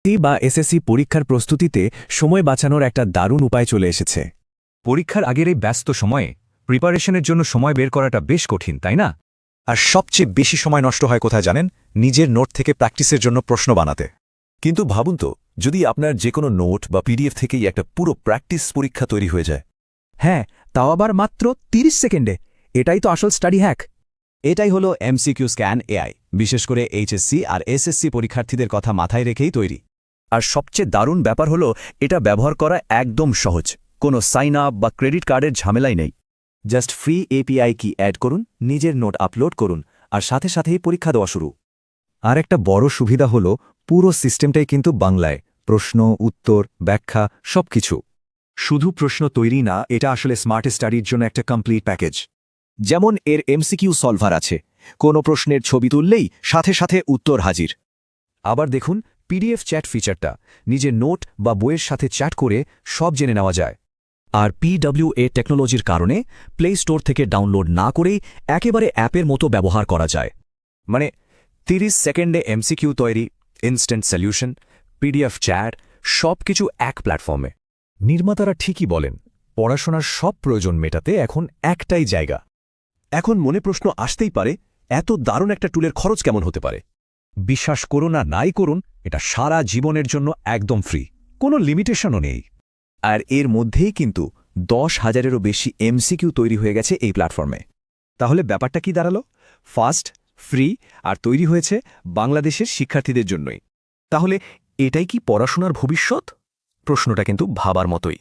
HSC বা SSC পরীক্ষার প্রস্তুতিতে সময় বাঁচানোর একটা দারুণ উপায় চলে এসেছে। পরীক্ষার আগের এই ব্যস্ত সময়ে প্রিপারেশনের জন্য সময় বের করাটা বেশ কঠিন, তাই না? আর সবচেয়ে বেশি সময় নষ্ট হয় কোথায় জানেন? নিজের নোট থেকে প্র্যাকটিসের জন্য প্রশ্ন বানাতে। কিন্তু ভাবুন তো, যদি আপনার যে কোনো নোট বা পিডিএফ থেকেই একটা পুরো প্র্যাকটিস পরীক্ষা তৈরি হয়ে যায়। হ্যাঁ, তাও আবার মাত্র 30 সেকেন্ডে। এটাই তো আসল স্টাডি হ্যাক। এটাই হলো এমসিকিউ স্ক্যান এআই, বিশেষ করে এইচএসসি আর এসএসসি পরীক্ষার্থীদের কথা মাথায় রেখেই তৈরি। আর সবচেয়ে দারুণ ব্যাপার হলো, এটা ব্যবহার করা একদম সহজ। কোনো সাইন আপ বা ক্রেডিট কার্ডের ঝামেলাই নেই। জাস্ট ফ্রি এপিআই কি অ্যাড করুন, নিজের নোট আপলোড করুন, আর সাথে সাথেই পরীক্ষা দেওয়া শুরু। আর একটা বড় সুবিধা হলো, পুরো সিস্টেমটাই কিন্তু বাংলায়, প্রশ্ন, উত্তর, ব্যাখ্যা সবকিছু। শুধু প্রশ্ন তৈরি না, এটা আসলে স্মার্ট স্টাডির জন্য একটা কমপ্লিট প্যাকেজ। যেমন এর এমসিকিউ সলভার আছে, কোনো প্রশ্নের ছবি তুললেই সাথে সাথে উত্তর হাজির। আবার দেখুন পিডিএফ চ্যাট ফিচারটা, নিজের নোট বা বইয়ের সাথে চ্যাট করে সব জেনে নেওয়া যায়। আর পিডব্লিউএ টেকনোলজির কারণে প্লে স্টোর থেকে ডাউনলোড না করেই একেবারে অ্যাপের মতো ব্যবহার করা যায়। মানে 30 সেকেন্ডে এমসিকিউ তৈরি, ইনস্ট্যান্ট সলিউশন, পিডিএফ চ্যাট, সবকিছু এক প্ল্যাটফর্মে। নির্মাতারা ঠিকই বলেন, পড়াশোনার সব প্রয়োজন মেটাতে এখন একটাই জায়গা। এখন মনে প্রশ্ন আসতেই পারে, এত দারুণ একটা টুলের খরচ কেমন হতে পারে? বিশ্বাস করুন আর নাই করুন, এটা সারা জীবনের জন্য একদম ফ্রি, কোনো লিমিটেশনও নেই। আর এর মধ্যেই কিন্তু 10,000-এরও বেশি এমসিকিউ তৈরি হয়ে গেছে এই প্ল্যাটফর্মে। তাহলে ব্যাপারটা কি দাঁড়ালো? ফাস্ট, ফ্রি আর তৈরি হয়েছে বাংলাদেশের শিক্ষার্থীদের জন্যই। তাহলে এটাই কি পড়াশোনার ভবিষ্যৎ? প্রশ্নটা কিন্তু ভাবার মতোই।